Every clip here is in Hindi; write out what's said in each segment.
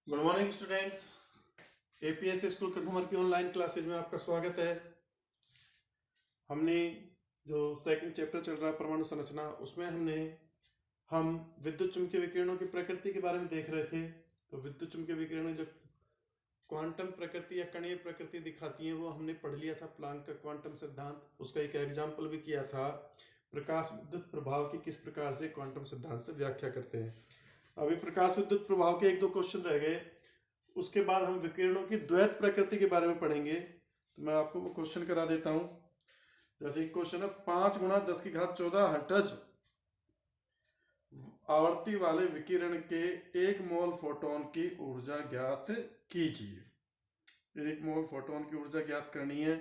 Good morning students. APS school कन्फर्मर की ऑनलाइन क्लासेज में आपका स्वागत है। हमने जो सेकंड चैप्टर चल रहा है परमाणु संरचना, उसमें हम विद्युत चुम्बकीय विकिरणों की प्रकृति के बारे में देख रहे थे। तो विद्युत चुम्बकीय विकिरण जो क्वांटम प्रकृति या कणीय प्रकृति दिखाती है वो हमने पढ़ लिया था, प्लांक का क्वांटम सिद्धांत। उसका एक एग्जाम्पल भी किया था, प्रकाश विद्युत प्रभाव की किस प्रकार से क्वांटम सिद्धांत से व्याख्या करते हैं। अभी प्रकाश विद्युत प्रभाव के 1-2 क्वेश्चन रह गए। उसके बाद हम विकिरणों की द्वैत प्रकृति के बारे में पढ़ेंगे। तो मैं आपको वो क्वेश्चन करा देता हूं। जैसे एक क्वेश्चन है, 5 × 10⁻14 हर्ट्ज आवर्ती वाले विकिरण के 1 मोल फोटोन की ऊर्जा ज्ञात कीजिए। 1 मोल फोटोन की ऊर्जा ज्ञात करनी है।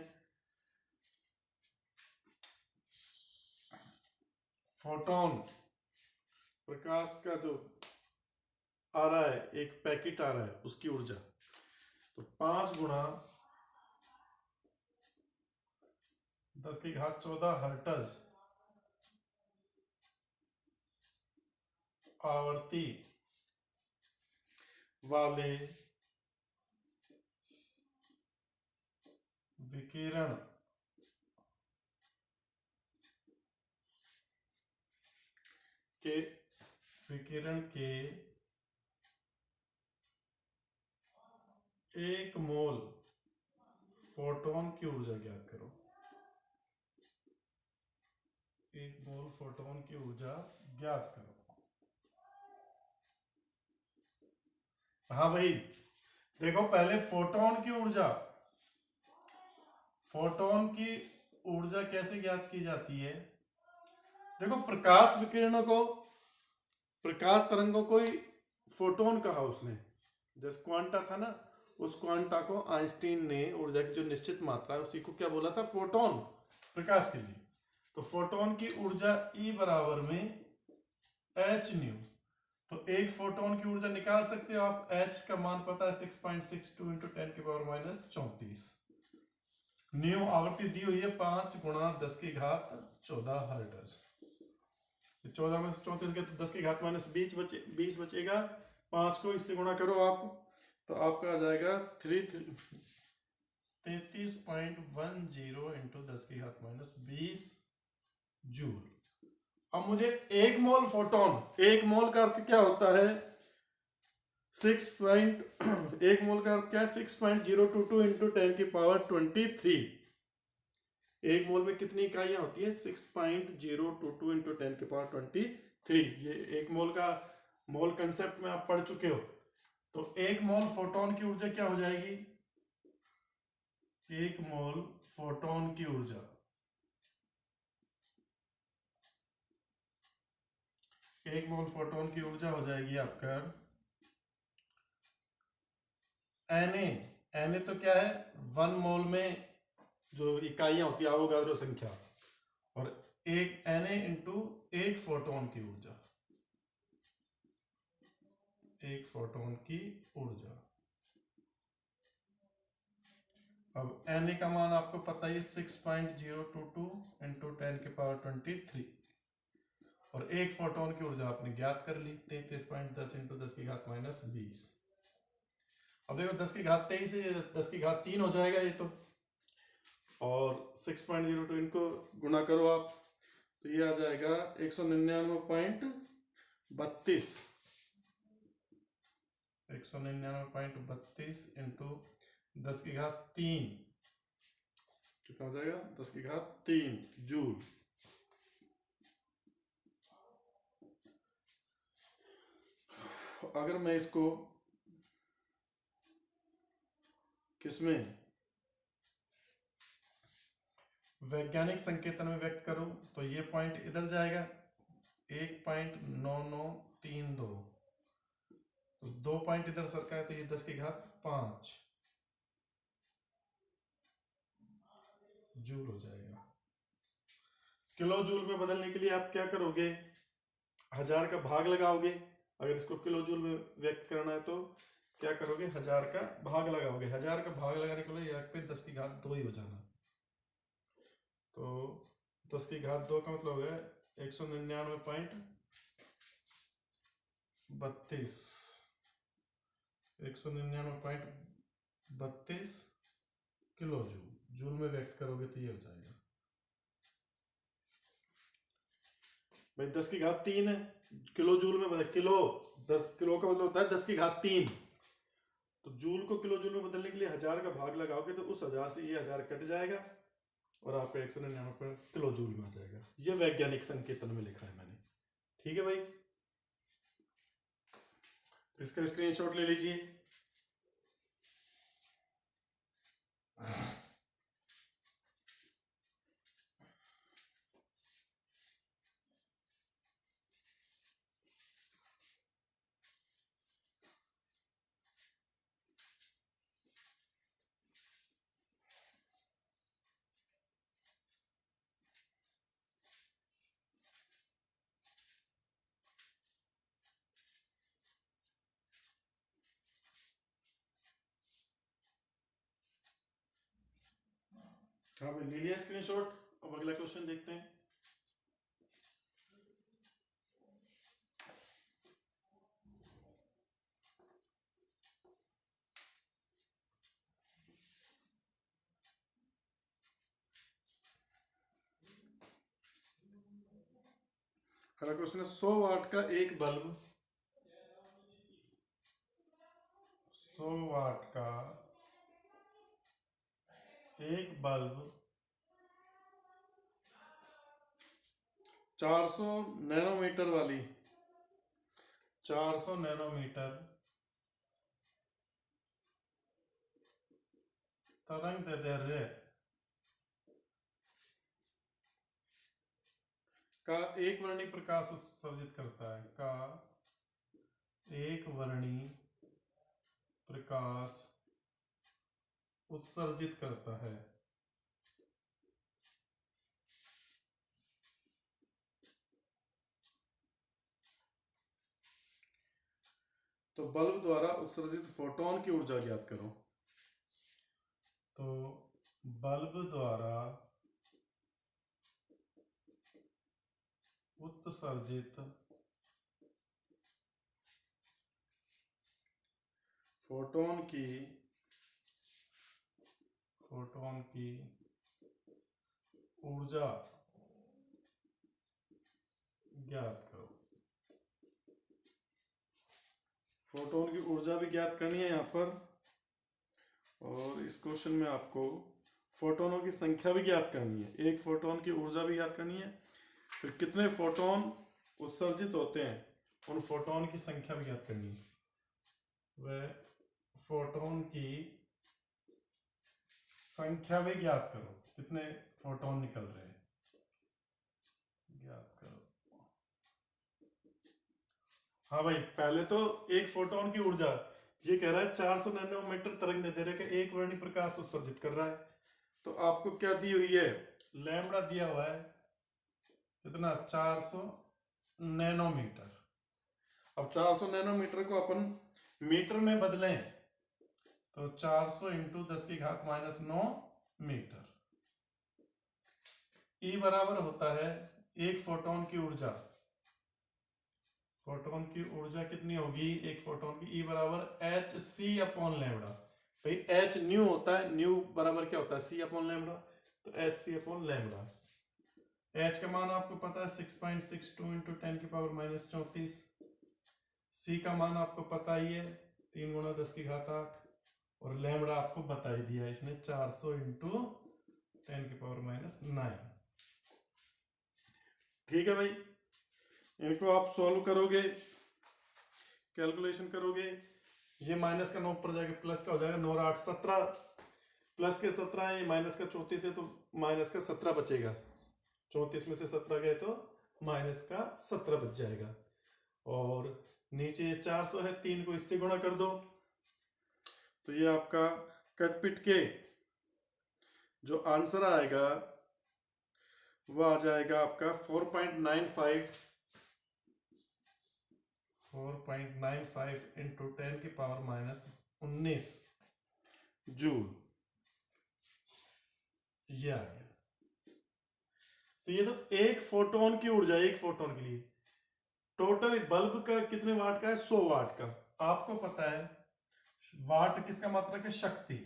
फोटोन प्रकाश का जो आ रहा है, एक पैकेट आ रहा है, उसकी ऊर्जा। तो 5 × 10⁻14 हर्ट्ज आवर्ती वाले विकिरण के 1 मोल फोटोन की ऊर्जा ज्ञात करो। 1 मोल फोटोन की ऊर्जा ज्ञात करो। हाँ भाई, देखो पहले फोटोन की ऊर्जा कैसे ज्ञात की जाती है। देखो, प्रकाश तरंगों को ही फोटोन कहा उसने। जैसे क्वांटा था ना, उस क्वांटा को आइंस्टीन ने ऊर्जा की जो निश्चित मात्रा है उसी को क्या बोला था, फोटोन, प्रकाश के लिए। तो फोटोन की ऊर्जा E बराबर में h न्यू। तो एक फोटोन की ऊर्जा निकाल सकते हो आप। h का मान पता है 6.62 × 10⁻34। न्यू आवृत्ति दी हुई है 5 × 10⁻14 हर्ट्ज। 14 में से 34 गए तो 10⁻20 बचेगा। 5 को इससे गुणा करो आप, तो आपका आ जाएगा 33.10 × 10⁻20 जूल। अब मुझे 1 मोल फोटोन, 1 मोल का अर्थ क्या होता है, 1 मोल का अर्थ क्या है, 6.022 × 10⁻23। 1 मोल में कितनी इकाइयां होती है, 6.022 × 10⁻23। ये 1 मोल का मोल कंसेप्ट में आप पढ़ चुके हो। तो 1 मोल फोटोन की ऊर्जा क्या हो जाएगी, 1 मोल फोटोन की ऊर्जा, एक मोल फोटोन की ऊर्जा हो जाएगी आपका Na तो क्या है, 1 मोल में जो इकाइयां होती है अवोगाद्रो संख्या, और एक Na इंटू 1 फोटोन की ऊर्जा, 1 फोटोन की ऊर्जा। अब Na का मान आपको पता ही 6.022 × 10⁻23, और 1 फोटोन की ऊर्जा आपने ज्ञात कर ली 33.10 × 10⁻20। अब देखो 10⁻23 से 10⁻3 हो जाएगा ये तो, और 6.02 इनको गुणा करो आप, तो ये आ जाएगा 199.32 इंटू 10⁻3 कितना हो जाएगा, 10⁻3 जूल। अगर मैं इसको किसमें वैज्ञानिक संकेतन में व्यक्त करूं तो ये पॉइंट इधर जाएगा 1.9932, तो 2 पॉइंट इधर सरका है, तो ये 10⁻5 जूल हो जाएगा। किलो जूल में बदलने के लिए आप क्या करोगे, 1000 का भाग लगाओगे। अगर इसको किलो जूल में व्यक्त करना है तो क्या करोगे, 1000 का भाग लगाओगे। 1000 का भाग लगाने के लिए यहाँ पे 10⁻2 ही हो जाना। तो 10⁻2 का मतलब है 199.32 199.32 किलो जूल, जूल में व्यक्त करोगे तो ये हो जाएगा भाई 10⁻³ है, किलो जूल में बदल, किलो 10 किलो का मतलब होता है 10⁻³ तो जूल को किलो जूल में बदलने के लिए 1000 का भाग लगाओगे तो उस 1000 से ये 1000 कट जाएगा और आपका 199 किलो जूल में आ जाएगा। ये वैज्ञानिक संकेतन में लिखा है मैंने, ठीक है भाई। इसका स्क्रीनशॉट ले लीजिए। हाँ भाई ले लिया स्क्रीनशॉट। अब अगला क्वेश्चन देखते हैं। अगला क्वेश्चन है 100 वाट का एक बल्ब, 100 वाट का एक बल्ब 400 नैनोमीटर वाली, 400 नैनोमीटर तरंग दैर्ध्य का एक वर्णी प्रकाश उत्सर्जित करता है, का एक वर्णी प्रकाश उत्सर्जित करता है। तो बल्ब द्वारा उत्सर्जित फोटोन की ऊर्जा ज्ञात करो। तो बल्ब द्वारा उत्सर्जित फोटोन की ऊर्जा ज्ञात करो। फोटोन की ऊर्जा भी ज्ञात करनी है यहाँ पर, और इस क्वेश्चन में आपको फोटोनों की संख्या भी ज्ञात करनी है। एक फोटोन की ऊर्जा भी ज्ञात करनी है, फिर कितने फोटोन उत्सर्जित होते हैं उन फोटोन की संख्या भी ज्ञात करनी है। वह फोटोन की संख्या भी ज्ञात करो, कितने फोटोन निकल रहे हैं ज्ञात करो। हाँ भाई पहले तो एक फोटोन की ऊर्जा, ये कह रहा है 400 नैनोमीटर तरंग दैर्ध्य का एक वर्णी प्रकाश उत्सर्जित कर रहा है। तो आपको क्या दी हुई है, लैम्बडा दिया हुआ है कितना, 400 नैनोमीटर। अब 400 नैनोमीटर को अपन मीटर में बदलें तो 400 इंटू 10⁻⁻9 मीटर। E बराबर होता है एक फोटोन की ऊर्जा, फोटोन की ऊर्जा कितनी होगी एक फोटोन की, E बराबर hc/λ। भाई h न्यू होता है, न्यू बराबर क्या होता है c/λ, तो hc/λ। h का मान आपको पता है 6.62 इंटू 10⁻⁻34। c का मान आपको पता ही है 3 × 10⁸, और लैम्बडा आपको बता ही दिया इसने 400 इंटू 10⁻⁹। ठीक है भाई, इनको आप सॉल्व करोगे, कैलकुलेशन करोगे, ये माइनस का 9 पर जाके प्लस का हो जाएगा। 9 और 8 17, प्लस के 17 है, ये माइनस का 34 है तो माइनस का 17 बचेगा। 34 में से 17 गए तो माइनस का 17 बच जाएगा। और नीचे 400 है, 3 को इससे गुणा कर दो तो ये आपका कट पिट के जो आंसर आएगा वो आ जाएगा आपका 4.95 इंटू 10⁻⁻19 जूल, ये आ गया। तो ये तो एक फोटोन की ऊर्जा, एक फोटोन के लिए। टोटल बल्ब का कितने वाट का है, 100 वाट का। आपको पता है वाट किसका मात्रक है? शक्ति।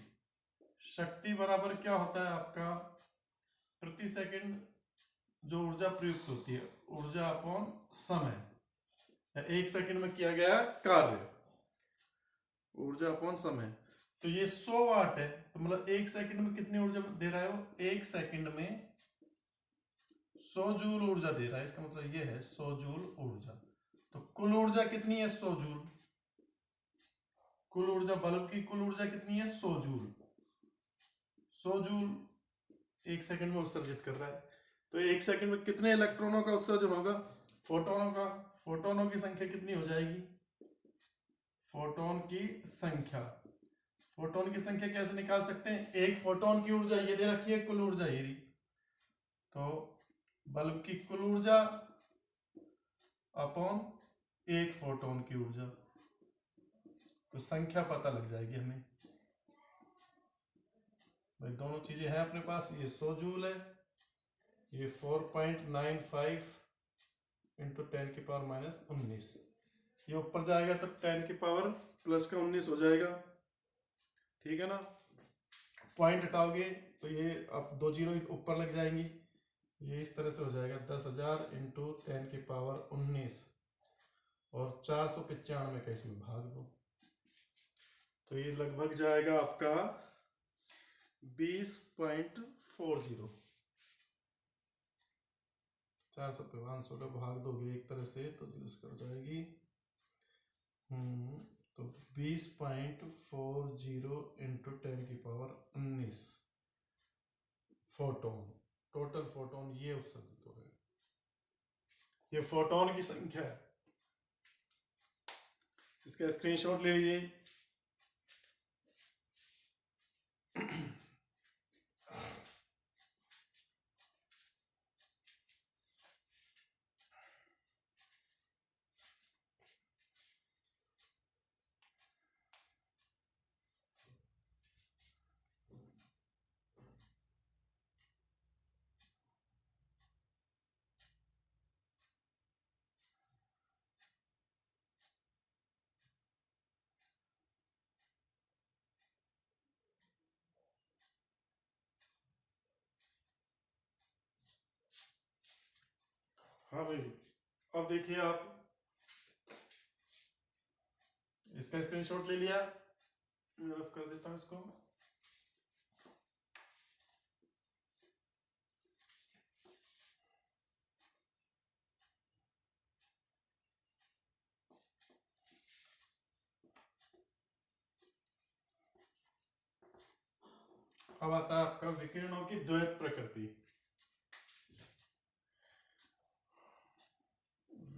शक्ति बराबर क्या होता है आपका? प्रति सेकंड जो ऊर्जा प्रयुक्त होती है, ऊर्जा अपॉन समय, या एक सेकंड में किया गया कार्य, ऊर्जा अपॉन समय। तो ये 100 वाट है, तो मतलब एक सेकंड में कितनी ऊर्जा दे रहा है वो? एक सेकंड में 100 जूल ऊर्जा दे रहा है। इसका मतलब ये है 100 जूल ऊर्जा। तो कुल ऊर्जा कितनी है? 100 जूल। कुल ऊर्जा, बल्ब की कुल ऊर्जा कितनी है? 100 जूल। 100 जूल एक सेकंड में उत्सर्जित कर रहा है। तो एक सेकंड में कितने इलेक्ट्रॉनों का उत्सर्जन होगा? फोटोनों का। फोटोनों की संख्या कितनी हो जाएगी? फोटोन की संख्या। फोटोन की संख्या कैसे निकाल सकते हैं? एक फोटोन की ऊर्जा ये दे रखी है, कुल ऊर्जा ये रही। तो बल्ब की कुल ऊर्जा अपॉन एक फोटोन की ऊर्जा, तो संख्या पता लग जाएगी हमें। भाई दोनों चीजें हैं अपने पास। ये 100 जूल है, ये 4.95 इंटू 10 की पावर माइनस 19। ये ऊपर जाएगा तो 10 की पावर प्लस का 19 हो जाएगा, ठीक है ना। पॉइंट हटाओगे तो ये अब 2 जीरो ऊपर लग जाएंगी, ये इस तरह से हो जाएगा 10,000 इंटू 10 की पावर 19 और 495 का इसमें भाग दो, तो ये लगभग जाएगा आपका 20.40। 400 पे 500 का भाग दोगे एक तरह से तो यूज कर जाएगी। तो 20.40 इंटू 10 की पावर 19 फोटोन, टोटल फोटोन ये उत्सर्जित हो गए। ये फोटोन की संख्या है। इसका स्क्रीनशॉट ले लीजिए। हाँ भाई, अब देखिए आप, इसका स्क्रीनशॉट ले लिया, मैं रफ कर देता हूं इसको। अब आता है आपका विकिरणों की द्वैत प्रकृति।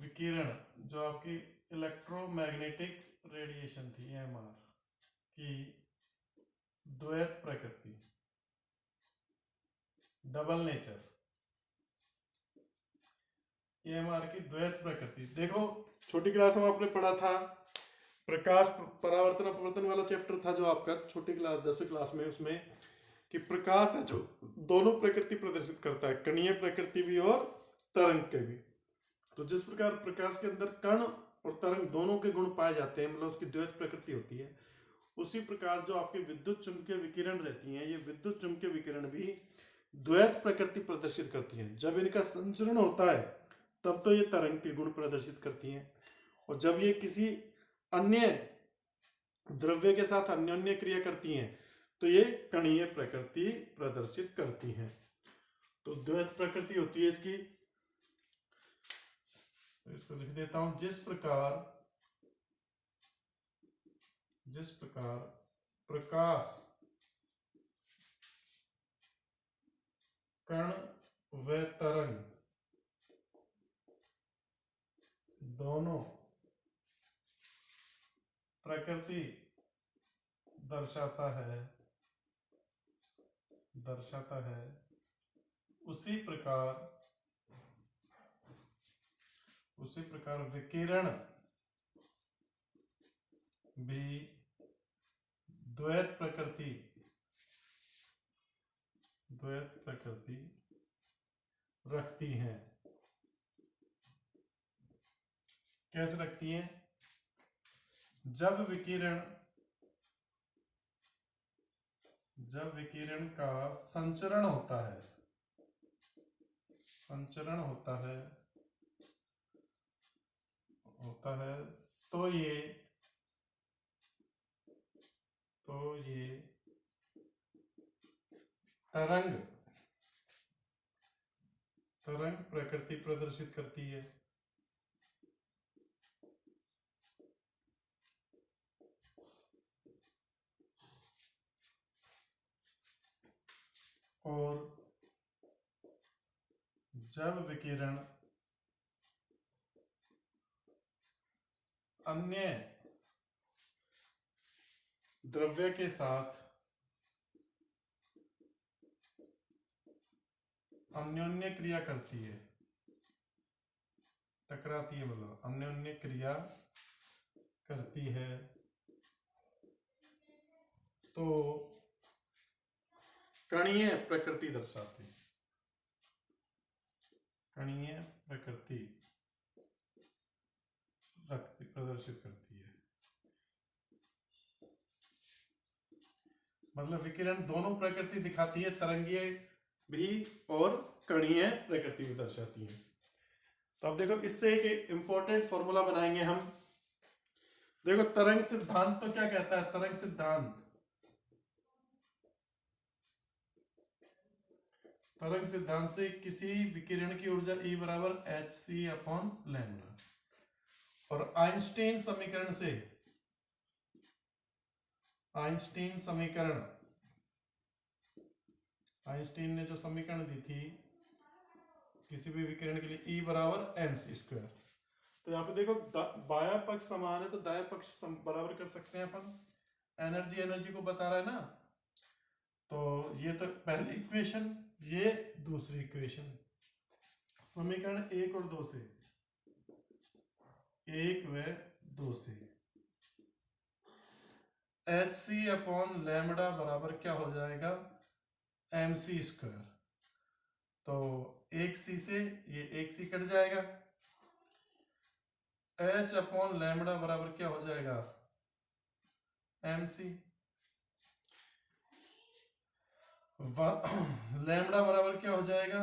विकिरण जो आपकी इलेक्ट्रोमैग्नेटिक रेडिएशन थी, EMR की द्वैत प्रकृति, डबल नेचर, EMR की द्वैत प्रकृति। देखो छोटी क्लास में आपने पढ़ा था, प्रकाश परावर्तन अपवर्तन वाला चैप्टर था जो आपका छोटी क्लास 10वीं क्लास में, उसमें कि प्रकाश है जो दोनों प्रकृति प्रदर्शित करता है, कणीय प्रकृति भी और तरंग के भी। तो जिस प्रकार प्रकाश के अंदर कण और तरंग दोनों के गुण पाए जाते हैं, मतलब उसकी द्वैत प्रकृति होती है, उसी प्रकार जो आपके विद्युत चुंबकीय विकिरण रहती हैं, ये विद्युत चुंबकीय विकिरण भी द्वैत प्रकृति प्रदर्शित करती है। जब इनका संचरण होता है तब तो ये तरंग के गुण प्रदर्शित करती हैं, और जब ये किसी अन्य द्रव्य के साथ अन्योन्य क्रिया करती हैं तो ये कणीय प्रकृति प्रदर्शित करती हैं। तो द्वैत प्रकृति होती है इसकी। इसको लिख देता हूं, जिस प्रकार प्रकाश कण व तरंग दोनों प्रकृति दर्शाता है, उसी प्रकार विकिरण भी द्वैत प्रकृति रखती हैं। कैसे रखती हैं? जब विकिरण जब विकिरण का संचरण होता है, संचरण होता है तो ये तरंग प्रकृति प्रदर्शित करती है। और जब विकिरण अन्य द्रव्य के साथ अन्योन्य क्रिया करती है, टकराती है, मतलब अन्योन्य क्रिया करती है, तो कणीय प्रकृति दर्शाती है। कणीय प्रकृति प्रदर्शित करती है। मतलब विकिरण दोनों प्रकृति दिखाती है, तरंगीय भी और कणीय प्रकृति भी दर्शाती है। तो अब देखो, इससे एक इंपॉर्टेंट फॉर्मूला बनाएंगे हम। देखो, तरंग सिद्धांत तो क्या कहता है? तरंग सिद्धांत से किसी विकिरण की ऊर्जा E बराबर hc/λ, और आइंस्टीन ने जो समीकरण दी थी किसी भी विकिरण के लिए E बराबर mc²। तो यहाँ पे देखो, बायां पक्ष समान है तो दायां पक्ष बराबर कर सकते हैं अपन। एनर्जी को बता रहा है ना, तो ये तो पहली इक्वेशन, ये दूसरी इक्वेशन। समीकरण 1 और 2 से, 1 व 2 से hc/λ बराबर क्या हो जाएगा? mc²। तो 1c से ये 1c कट जाएगा। h/λ बराबर क्या हो जाएगा? mc। लैम्बडा बराबर क्या हो जाएगा?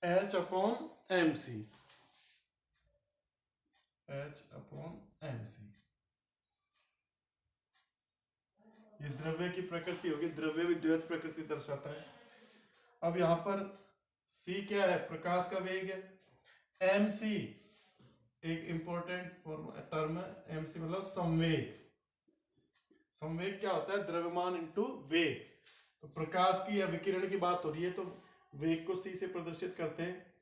h/mc। ये द्रव्य की प्रकृति होगी, द्रव्य विद्युत प्रकृति दर्शाता है। अब यहां पर c क्या है? प्रकाश का वेग है। mc एक इंपॉर्टेंट टर्म है। mc मतलब संवेग। संवेग क्या होता है? द्रव्यमान इंटू वेग। तो प्रकाश की या विकिरण की बात हो रही है तो वेग को c से प्रदर्शित करते हैं।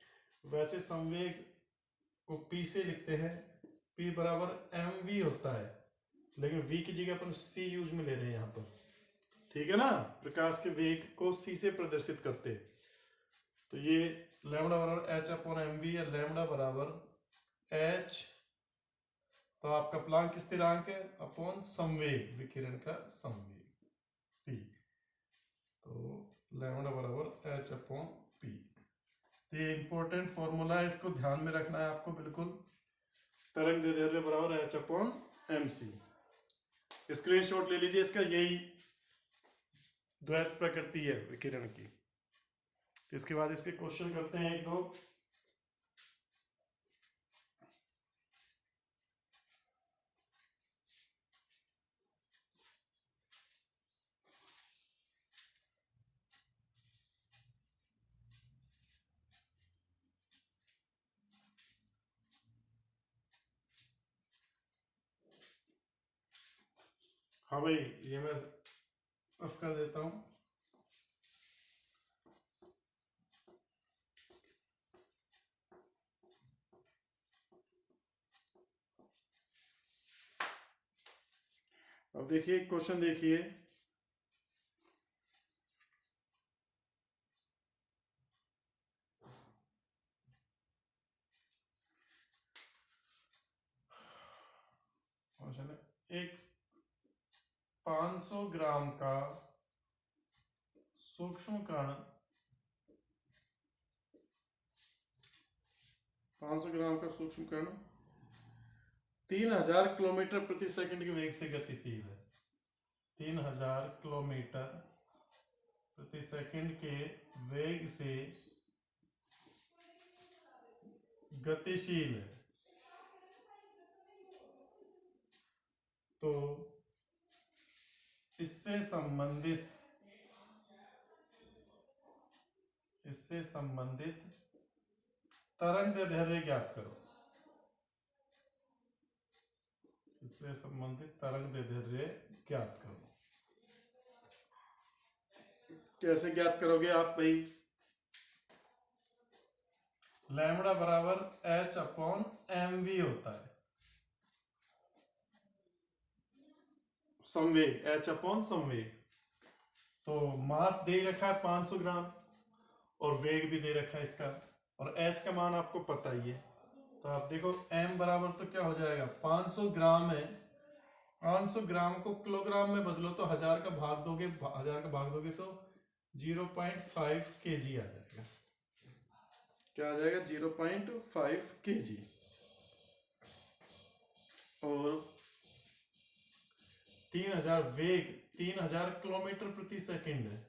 वैसे संवेग को p से लिखते हैं। p बराबर mv होता है, लेकिन v की जगह अपन c यूज में ले रहे हैं यहाँ पर। ठीक है ना? प्रकाश के वेग को c से प्रदर्शित करते हैं। तो ये लैम्बडा बराबर h/mv या लैम्बडा बराबर h, तो आपका प्लांक स्थिरांक है अपॉन संवेग, विकिरण का संवेग p। तो लैम्बडा बराबर h/p। तो ये इंपॉर्टेंट फॉर्मूला है, इसको ध्यान में रखना है आपको बिल्कुल। तरंग दैर्ध्य बराबर h/mc। स्क्रीनशॉट ले लीजिए इसका। यही द्वैत प्रकृति है विकिरण की। इसके बाद इसके क्वेश्चन करते हैं एक दो। हाँ भाई, ये मैं रफ कर देता हूं। अब देखिए क्वेश्चन, देखिए क्वेश्चन है, एक 500 ग्राम का सूक्ष्म कण 500 ग्राम का सूक्ष्म कण 3000 किलोमीटर प्रति सेकंड के वेग से गतिशील है। 3000 किलोमीटर प्रति सेकंड के वेग से गतिशील है, तो इससे संबंधित तरंगदैर्घ्य ज्ञात करो। इससे संबंधित तरंगदैर्घ्य ज्ञात करो। कैसे ज्ञात करोगे आप भाई? लैम्बडा बराबर h/mv होता है, संवेग, h/संवेग। तो मास दे रखा है 500 ग्राम और वेग भी दे रखा है इसका, और h का मान आपको पता ही है। तो आप देखो m बराबर तो क्या हो जाएगा, 500 ग्राम है, 500 ग्राम को किलोग्राम में बदलो तो 1000 का भाग दोगे तो 0.5 kg आ जाएगा। क्या आ जाएगा? 0.5 kg। और 3000 वेग 3000 किलोमीटर प्रति सेकंड है,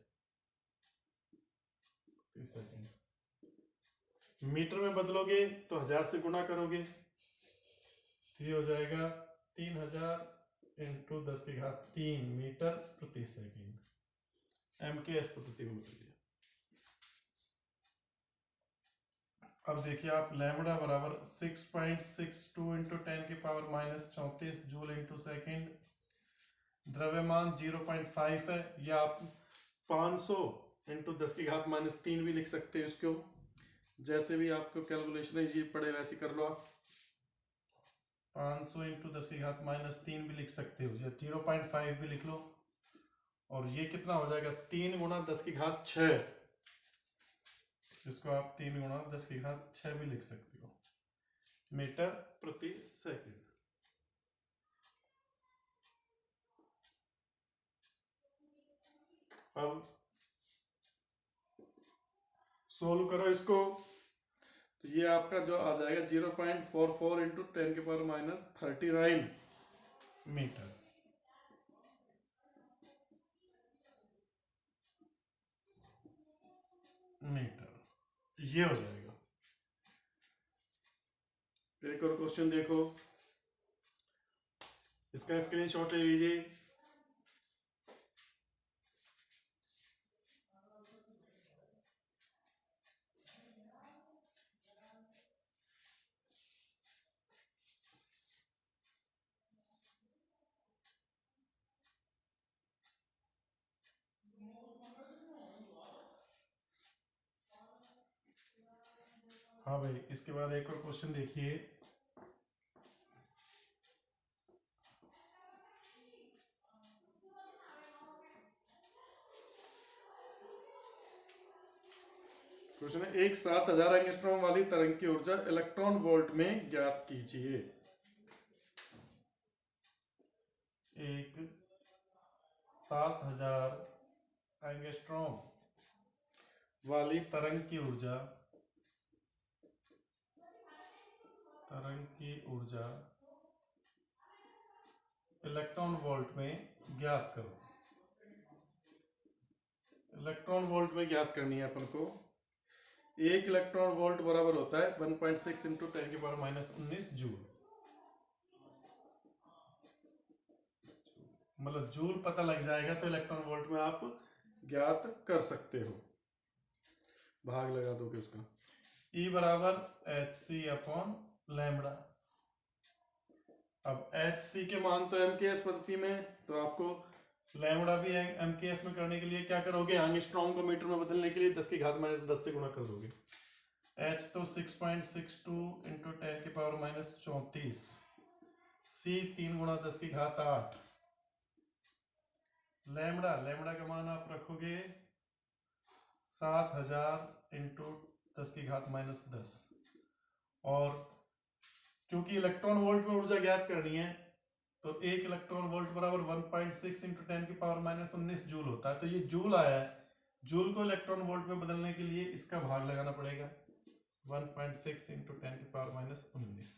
मीटर में बदलोगे तो 1000 से गुणा करोगे, ये हो जाएगा 3000 × 10⁻³ मीटर प्रति सेकंड। MKS को प्रति में बदल दिया। अब देखिए आप, लैम्बडा बराबर 6.62 × 10⁻⁻34 जूल × सेकंड, द्रव्यमान 0.5 है, या आप 500 × 10⁻³ भी लिख सकते हैं इसको, जैसे भी आपको कैलकुलेशन इजी पड़े वैसे कर लो आप। 500 × 10⁻³ भी लिख सकते हो, या 0.5 भी लिख लो। और ये कितना हो जाएगा? 3 × 10⁶, इसको आप 3 × 10⁶ भी लिख सकते हो, मीटर प्रति सेकंड। अब सोल्व करो इसको, तो ये आपका जो आ जाएगा 0.44 × 10⁻39 मीटर। ये हो जाएगा। एक और क्वेश्चन देखो, इसका स्क्रीनशॉट ले लीजिए। हाँ भाई, इसके बाद एक और क्वेश्चन देखिए। क्वेश्चन है, एक 7000 एंगस्ट्रॉम वाली तरंग की ऊर्जा इलेक्ट्रॉन वोल्ट में ज्ञात कीजिए। एक 7000 एंगस्ट्रॉम वाली तरंग की ऊर्जा इलेक्ट्रॉन वोल्ट में ज्ञात करो। इलेक्ट्रॉन वोल्ट में ज्ञात करनी है अपन को। 1 इलेक्ट्रॉन वोल्ट बराबर होता है 1.6 × 10⁻⁻19 जूल। मतलब जूल पता लग जाएगा तो इलेक्ट्रॉन वोल्ट में आप ज्ञात कर सकते हो, भाग लगा दोगे उसका। E बराबर hc/लैम्बडा। अब hc के मान तो MKS पद्धति में, तो आपको लैम्बडा भी MKS में करने के लिए क्या करोगे, एंगस्ट्रॉम को मीटर में बदलने के लिए 10⁻10 से गुणा कर दोगे। h तो 6.62 × 10⁻⁻34, c 3 × 10⁸। लैम्बडा का मान आप रखोगे 7000 × 10⁻10। और क्योंकि इलेक्ट्रॉन वोल्ट में ऊर्जा ज्ञात करनी है, तो 1 इलेक्ट्रॉन वोल्ट बराबर 1.6 × 10⁻⁻19 जूल होता है। तो ये जूल आया है, जूल को इलेक्ट्रॉन वोल्ट में बदलने के लिए इसका भाग लगाना पड़ेगा 1.6 × 10⁻⁻19।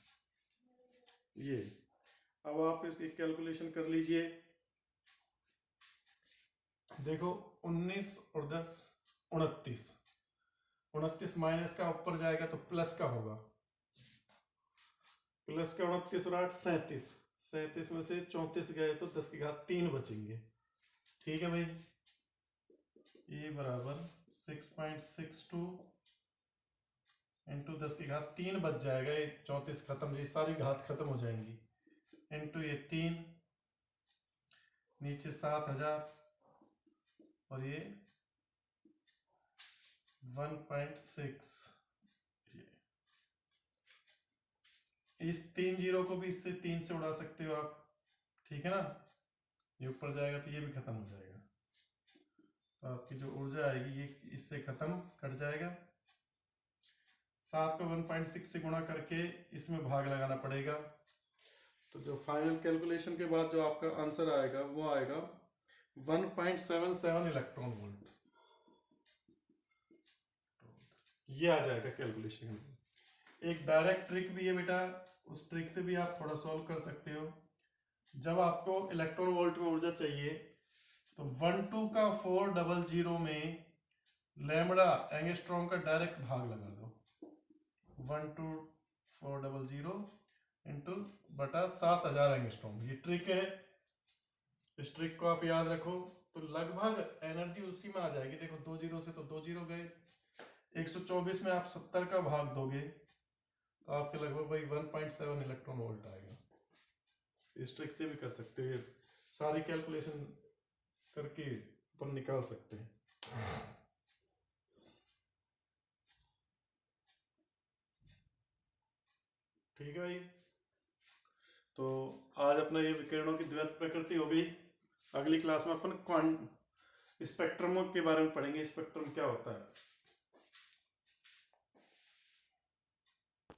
ये अब आप इसकी कैलकुलेशन कर लीजिए। देखो 19 और 10 29, 29 माइनस का ऊपर जाएगा तो प्लस का होगा, प्लस का 29 और 8 37, 37 में से 34 गए तो 10 की घात 3 बचेंगे। ठीक है भाई, ये बराबर 6.62 इंटू 10 की घात 3 बच जाएगा, ये 34 खत्म, ये सारी घात खत्म हो जाएंगी, इंटू ये 3, नीचे 7000 और ये 1.6, इस 3 जीरो को भी इससे 3 से उड़ा सकते हो आप, ठीक है ना, ये ऊपर जाएगा तो ये भी खत्म हो जाएगा, तो आपकी जो ऊर्जा आएगी ये इससे खत्म कट जाएगा। 7 को 1.6 से गुणा करके इसमें भाग लगाना पड़ेगा, तो जो फाइनल कैलकुलेशन के बाद जो आपका आंसर आएगा वो आएगा 1.77 इलेक्ट्रॉन वोल्ट, ये आ जाएगा कैलकुलेशन। एक डायरेक्ट ट्रिक भी है बेटा, उस ट्रिक से भी आप थोड़ा सॉल्व कर सकते हो। जब आपको इलेक्ट्रॉन वोल्ट में ऊर्जा चाहिए तो 12 में लैम्बडा एंगस्ट्रॉम का डायरेक्ट भाग लगा दो, 12400 इंटू बटा 7000 एंगस्ट्रॉम, ये ट्रिक है, इस ट्रिक को आप याद रखो तो लगभग एनर्जी उसी में आ जाएगी। देखो 2 जीरो से तो 2 जीरो गए, 124 में आप 70 का भाग दोगे तो आपके लगभग वही 1.7 इलेक्ट्रॉन वोल्ट आएगा। इस ट्रिक से भी कर सकते हैं, सारी कैलकुलेशन करके अपन निकाल सकते हैं। ठीक है भाई, तो आज अपना ये विकिरणों की द्वैत प्रकृति हो गई। अगली क्लास में अपन क्वांटम स्पेक्ट्रम के बारे में पढ़ेंगे, स्पेक्ट्रम क्या होता है।